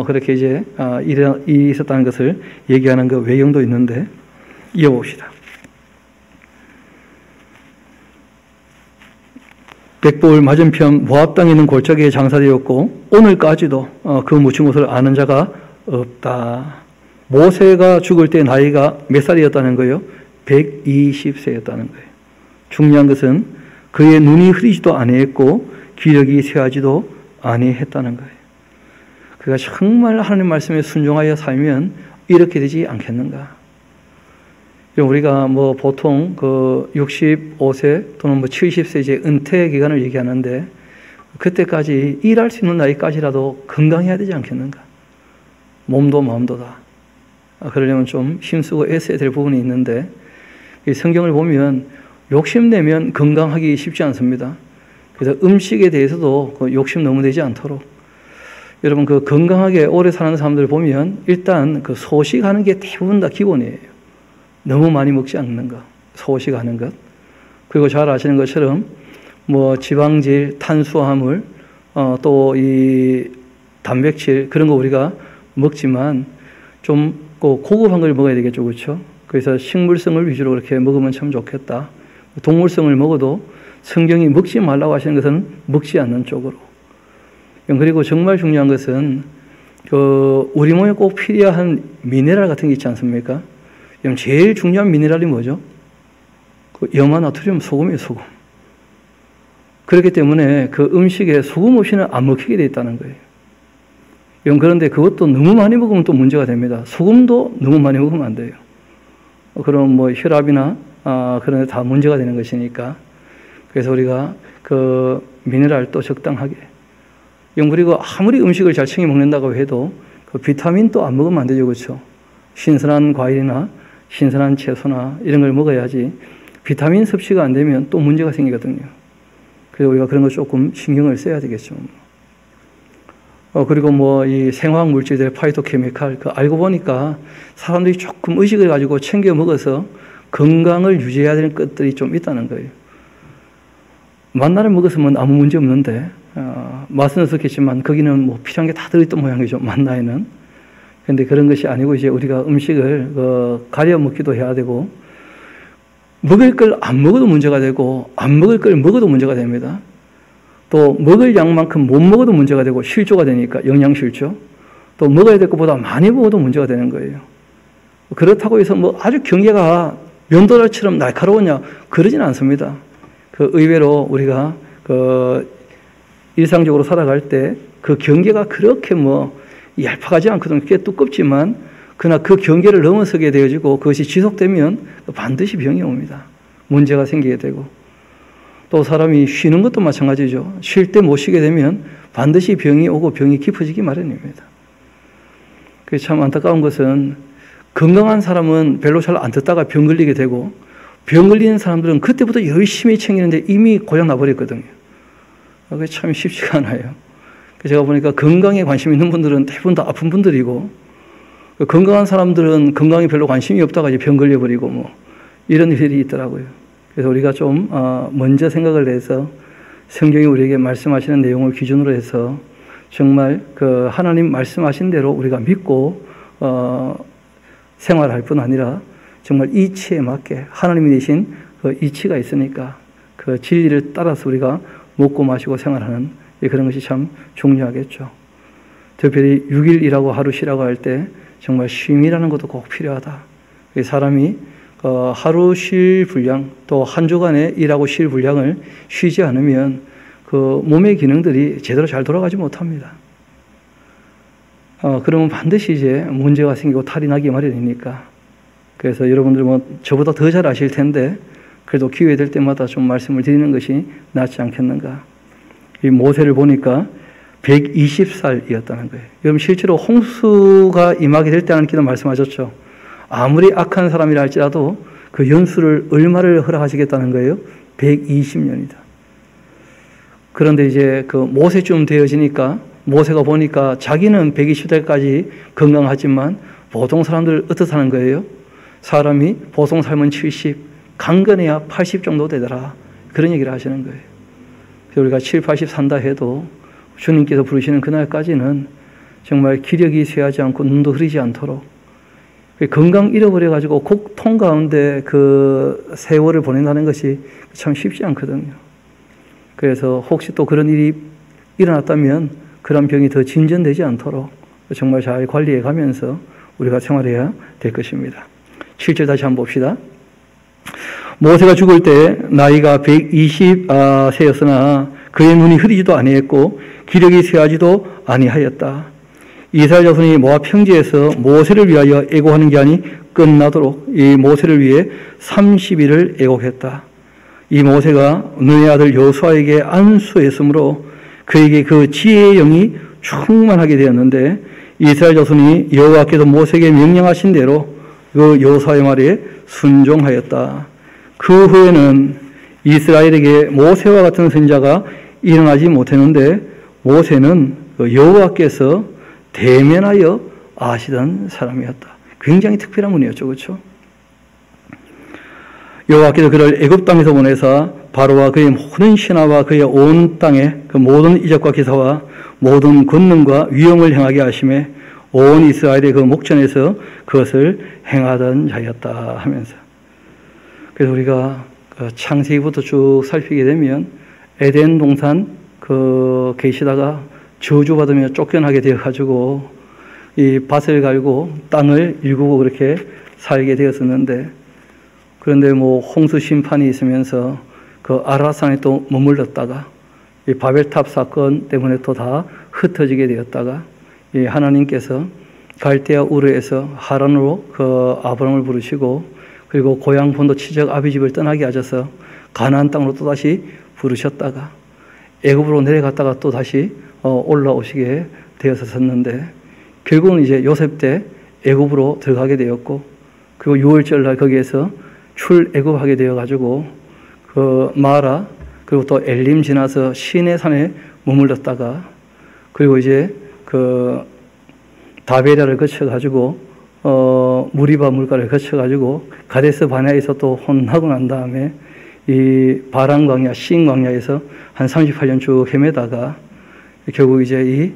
그렇게 이제 일이 있었다는 것을 얘기하는 그 외경도 있는데, 이어봅시다. 백보을 맞은편 모압 땅에 있는 골짜기에 장사되었고, 오늘까지도 그 묻힌 곳을 아는 자가 없다. 모세가 죽을 때 나이가 몇 살이었다는 거예요? 120세였다는 거예요. 중요한 것은 그의 눈이 흐리지도 아니했고 기력이 쇠하지도 아니했다는 거예요. 그가 정말 하나님 말씀에 순종하여 살면 이렇게 되지 않겠는가? 우리가 보통 그 65세 또는 70세 이제 은퇴 기간을 얘기하는데, 그때까지 일할 수 있는 나이까지라도 건강해야 되지 않겠는가? 몸도 마음도 다. 그러려면 좀 힘쓰고 애써야 될 부분이 있는데, 이 성경을 보면 욕심내면 건강하기 쉽지 않습니다. 그래서 음식에 대해서도 욕심 너무 내지 않도록, 여러분 그 건강하게 오래 사는 사람들 보면 일단 그 소식하는 게 대부분 다 기본이에요. 너무 많이 먹지 않는 것, 소식하는 것. 그리고 잘 아시는 것처럼 뭐 지방질, 탄수화물, 또 이 단백질 그런 거 우리가 먹지만 좀 고급한 걸 먹어야 되겠죠, 그렇죠? 그래서 식물성을 위주로 그렇게 먹으면 참 좋겠다. 동물성을 먹어도 성경이 먹지 말라고 하시는 것은 먹지 않는 쪽으로. 그리고 정말 중요한 것은 우리 몸에 꼭 필요한 미네랄 같은 게 있지 않습니까? 제일 중요한 미네랄이 뭐죠? 염화 나트륨 소금이에요, 소금. 그렇기 때문에 그 음식에 소금 없이는 안 먹히게 되어 있다는 거예요. 그런데 그것도 너무 많이 먹으면 또 문제가 됩니다. 소금도 너무 많이 먹으면 안 돼요. 그럼 뭐 혈압이나 그런 데 다 문제가 되는 것이니까. 그래서 우리가 그 미네랄도 적당하게. 그리고 아무리 음식을 잘 챙겨 먹는다고 해도 그 비타민도 안 먹으면 안 되죠, 그렇죠? 신선한 과일이나 신선한 채소나 이런 걸 먹어야지 비타민 섭취가 안 되면 또 문제가 생기거든요. 그래서 우리가 그런 거 조금 신경을 써야 되겠죠. 그리고 뭐 이 생화학 물질들, 파이토케미칼, 알고 보니까 사람들이 조금 의식을 가지고 챙겨 먹어서 건강을 유지해야 되는 것들이 좀 있다는 거예요. 만나를 먹었으면 아무 문제 없는데, 맛은 어떻겠지만 거기는 뭐 필요한 게 다 들어있던 모양이죠, 만나에는. 그런데 그런 것이 아니고 이제 우리가 음식을 가려 먹기도 해야 되고, 먹을 걸 안 먹어도 문제가 되고, 안 먹을 걸 먹어도 문제가 됩니다. 또 먹을 양만큼 못 먹어도 문제가 되고 실조가 되니까 영양실조. 또 먹어야 될 것보다 많이 먹어도 문제가 되는 거예요. 그렇다고 해서 뭐 아주 경계가 면도날처럼 날카로우냐 그러진 않습니다. 그 의외로 우리가 그 일상적으로 살아갈 때 그 경계가 그렇게 뭐 얄팍하지 않거든요. 꽤 두껍지만 그러나 그 경계를 넘어서게 되어지고 그것이 지속되면 반드시 병이 옵니다. 문제가 생기게 되고. 또 사람이 쉬는 것도 마찬가지죠. 쉴 때 못 쉬게 되면 반드시 병이 오고 병이 깊어지기 마련입니다. 그래서 참 안타까운 것은 건강한 사람은 별로 잘 안 듣다가 병 걸리게 되고 병 걸리는 사람들은 그때부터 열심히 챙기는데 이미 고장 나버렸거든요. 그게 참 쉽지가 않아요. 제가 보니까 건강에 관심 있는 분들은 대부분 다 아픈 분들이고 건강한 사람들은 건강에 별로 관심이 없다가 이제 병 걸려버리고 뭐 이런 일이 있더라고요. 그래서 우리가 좀 먼저 생각을 해서 성경이 우리에게 말씀하시는 내용을 기준으로 해서 정말 그 하나님 말씀하신 대로 우리가 믿고 생활할 뿐 아니라 정말 이치에 맞게 하나님이 되신 그 이치가 있으니까 그 진리를 따라서 우리가 먹고 마시고 생활하는 그런 것이 참 중요하겠죠. 특별히 6일이라고 하루 쉬라고 할 때 정말 쉼이라는 것도 꼭 필요하다. 사람이 하루 쉴 분량 또 한 주간에 일하고 쉴 분량을 쉬지 않으면 그 몸의 기능들이 제대로 잘 돌아가지 못합니다. 그러면 반드시 이제 문제가 생기고 탈이 나기 마련이니까. 그래서 여러분들 뭐 저보다 더 잘 아실 텐데 그래도 기회 될 때마다 좀 말씀을 드리는 것이 낫지 않겠는가. 이 모세를 보니까 120살이었다는 거예요. 여러분 실제로 홍수가 임하게 될 때 하나님께서 말씀하셨죠. 아무리 악한 사람이라 할지라도 그 연수를 얼마를 허락하시겠다는 거예요? 120년이다. 그런데 이제 그 모세쯤 되어지니까 모세가 보니까 자기는 120살까지 건강하지만 보통 사람들 어떻다는 거예요? 사람이 보통 삶은 70, 강건해야 80 정도 되더라. 그런 얘기를 하시는 거예요. 그래서 우리가 7, 80 산다 해도 주님께서 부르시는 그날까지는 정말 기력이 쇠하지 않고 눈도 흐리지 않도록 건강 잃어버려가지고 고통 가운데 그 세월을 보낸다는 것이 참 쉽지 않거든요. 그래서 혹시 또 그런 일이 일어났다면 그런 병이 더 진전되지 않도록 정말 잘 관리해 가면서 우리가 생활해야 될 것입니다. 7절 다시 한번 봅시다. 모세가 죽을 때 나이가 120세였으나 그의 눈이 흐리지도 아니했고 기력이 쇠하지도 아니하였다. 이스라엘 자손이 모압 평지에서 모세를 위하여 애곡하는 기한이 끝나도록 이 모세를 위해 30일을 애곡했다. 이 모세가 눈의 아들 여호수아에게 안수했으므로 그에게 그 지혜의 영이 충만하게 되었는데 이스라엘 자손이 여호와께서 모세에게 명령하신 대로 그 여호수아의 말에 순종하였다. 그 후에는 이스라엘에게 모세와 같은 선지자가 일어나지 못했는데 모세는 여호와께서 대면하여 아시던 사람이었다. 굉장히 특별한 분이었죠. 그렇죠? 여호와께서 그를 애굽 땅에서 보내사 바로와 그의 모든 신하와 그의 온 땅에 그 모든 이적과 기사와 모든 권능과 위엄을 행하게 하심에 온 이스라엘의 그 목전에서 그것을 행하던 자였다 하면서, 그래서 우리가 창세기부터 쭉 살피게 되면 에덴 동산 계시다가 저주받으며 쫓겨나게 되어가지고 이 밭을 갈고 땅을 일구고 그렇게 살게 되었었는데, 그런데 홍수 심판이 있으면서 그 아라산에 또 머물렀다가 이 바벨탑 사건 때문에 또 다 흩어지게 되었다가 이 하나님께서 갈대아 우르에서 하란으로 그 아브람을 부르시고, 그리고 고향 본토 치적 아비집을 떠나게 하셔서 가나안 땅으로 또 다시 부르셨다가 애굽으로 내려갔다가 또 다시 올라오시게 되었었는데, 결국은 이제 요셉 때 애굽으로 들어가게 되었고, 그리고 6월절 날 거기에서 출애굽하게 되어가지고 그 마라 그리고 또 엘림 지나서 시내 산에 머물렀다가, 그리고 이제 그 다베리아를 거쳐가지고 무리바 물가를 거쳐가지고 가데스 바네아에서 또 혼나고 난 다음에 이 바란 광야, 신 광야에서 한 38년 쭉 헤매다가 결국 이제 이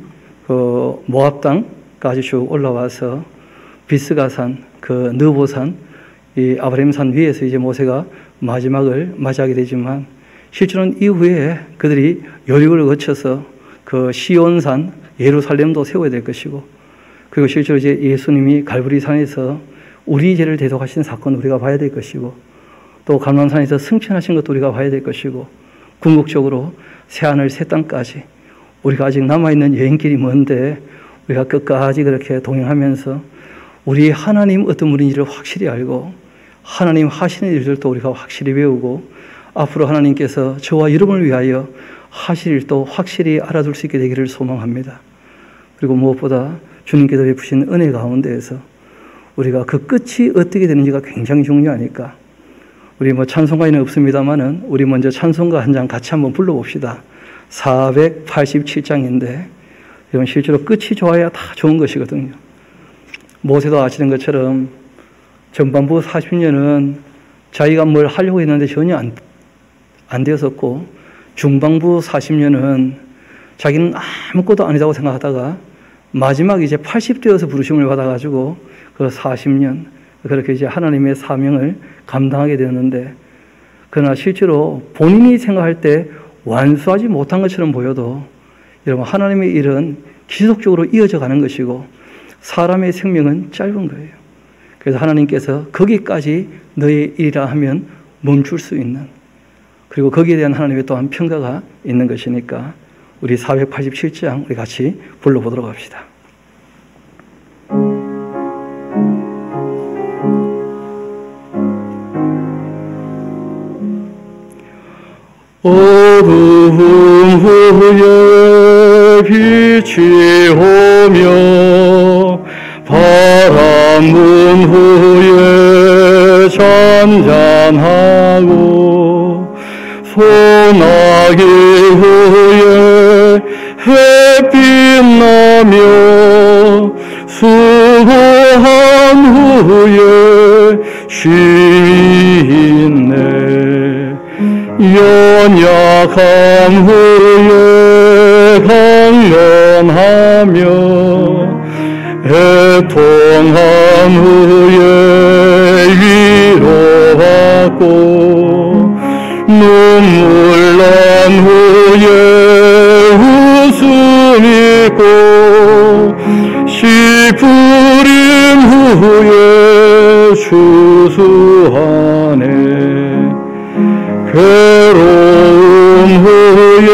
모압 땅까지 쭉 올라와서 비스가산, 그 느보산, 이 아브라함산 위에서 이제 모세가 마지막을 맞이하게 되지만, 실제로는 이후에 그들이 여리고를 거쳐서 그 시온산 예루살렘도 세워야 될 것이고, 그리고 실제로 이제 예수님이 갈보리산에서 우리 죄를 대속하신 사건 우리가 봐야 될 것이고, 또 감람산에서 승천하신 것도 우리가 봐야 될 것이고, 궁극적으로 새하늘 새 땅까지 우리가 아직 남아있는 여행길이 먼데 우리가 끝까지 그렇게 동행하면서 우리 하나님 어떤 분인지를 확실히 알고 하나님 하시는 일들도 우리가 확실히 배우고 앞으로 하나님께서 저와 여러분을 위하여 하실 일도 확실히 알아둘 수 있게 되기를 소망합니다. 그리고 무엇보다 주님께서 베푸신 은혜 가운데에서 우리가 그 끝이 어떻게 되는지가 굉장히 중요하니까, 우리 찬송가에는 없습니다만은 우리 먼저 찬송가 한 장 같이 한번 불러봅시다. 487장인데 이건 실제로 끝이 좋아야 다 좋은 것이거든요. 모세도 아시는 것처럼 전반부 40년은 자기가 뭘 하려고 했는데 전혀 안 되었었고, 중반부 40년은 자기는 아무것도 아니다고 생각하다가 마지막 이제 80되어서 부르심을 받아가지고 그 40년 그렇게 이제 하나님의 사명을 감당하게 되었는데, 그러나 실제로 본인이 생각할 때 완수하지 못한 것처럼 보여도 여러분, 하나님의 일은 지속적으로 이어져 가는 것이고 사람의 생명은 짧은 거예요. 그래서 하나님께서 거기까지 너의 일이라 하면 멈출 수 있는, 그리고 거기에 대한 하나님의 또한 평가가 있는 것이니까 우리 487장 우리 같이 불러보도록 합시다. 어두움 후에 빛이 오며 바람 분 후에 잔잔하고 소나기 후에 햇빛 나며 수고한 후에 쉼이 있네. 연약한 후에 강건하며 애통한 후에 위로받고 눈물 난 후에 웃음 있고 씨 뿌린 후에 추수하네. 괴로운 후에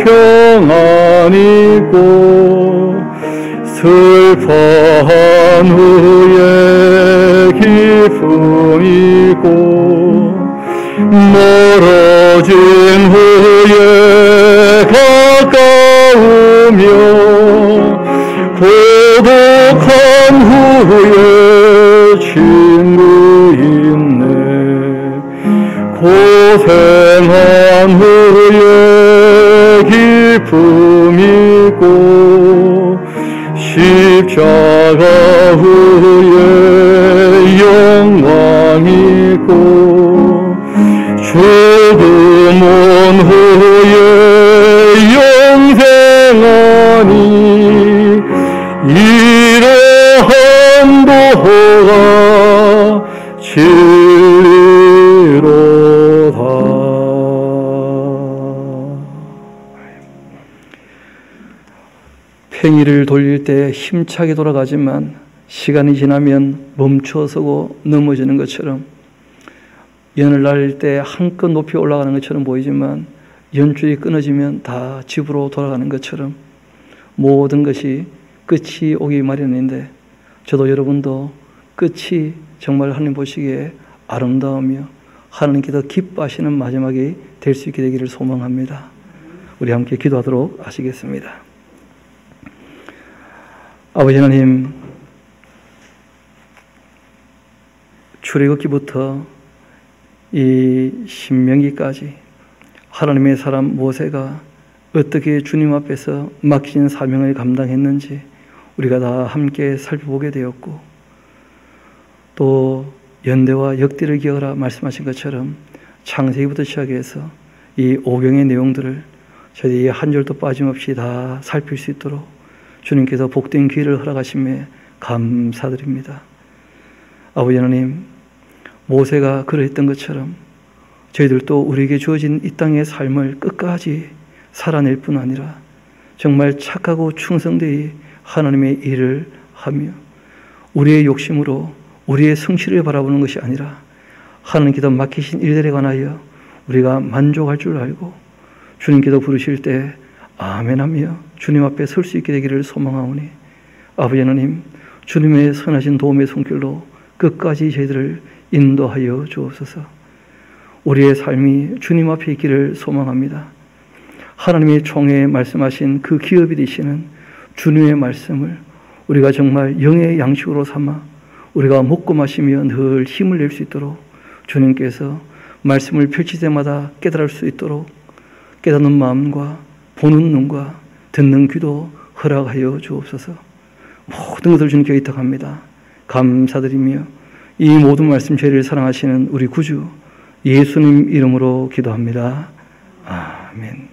평안 있고 슬퍼한 후에 기쁨 있고 멀어진 후에 가까우며 고독한 후에 친구 있네. 고생한 후에 기쁨 있고 십자가 후에 영광이 있고 죽음은 후에 영생하니 이러한 도가 진리로다. 팽이를 돌릴 때 힘차게 돌아가지만 시간이 지나면 멈춰서고 넘어지는 것처럼, 연을 날릴 때 한껏 높이 올라가는 것처럼 보이지만 연줄이 끊어지면 다 집으로 돌아가는 것처럼 모든 것이 끝이 오기 마련인데, 저도 여러분도 끝이 정말 하나님 보시기에 아름다우며 하나님께서 기뻐하시는 마지막이 될 수 있게 되기를 소망합니다. 우리 함께 기도하도록 하시겠습니다. 아버지 하나님, 출애굽기부터 이 신명기까지 하나님의 사람 모세가 어떻게 주님 앞에서 맡기신 사명을 감당했는지 우리가 다 함께 살펴보게 되었고, 또 연대와 역대를 기억하라 말씀하신 것처럼 창세기부터 시작해서 이 오경의 내용들을 저희들이 한 줄도 빠짐없이 다 살필 수 있도록 주님께서 복된 기회를 허락하심에 감사드립니다. 아버지 하나님, 모세가 그러했던 것처럼 저희들도 우리에게 주어진 이 땅의 삶을 끝까지 살아낼 뿐 아니라 정말 착하고 충성되이 하나님의 일을 하며 우리의 욕심으로 우리의 성취를 바라보는 것이 아니라 하나님께서 맡기신 일들에 관하여 우리가 만족할 줄 알고 주님께서 부르실 때 아멘하며 주님 앞에 설 수 있게 되기를 소망하오니, 아버지 하나님, 주님의 선하신 도움의 손길로 끝까지 저희들을 인도하여 주옵소서. 우리의 삶이 주님 앞에 있기를 소망합니다. 하나님의 총회에 말씀하신 그 기업이 되시는 주님의 말씀을 우리가 정말 영의 양식으로 삼아 우리가 먹고 마시며 늘 힘을 낼 수 있도록 주님께서 말씀을 펼칠 때마다 깨달을 수 있도록 깨닫는 마음과 보는 눈과 듣는 귀도 허락하여 주옵소서. 모든 것을 주님께 의탁합니다. 감사드리며 이 모든 말씀 저희를 사랑하시는 우리 구주 예수님 이름으로 기도합니다. 아멘.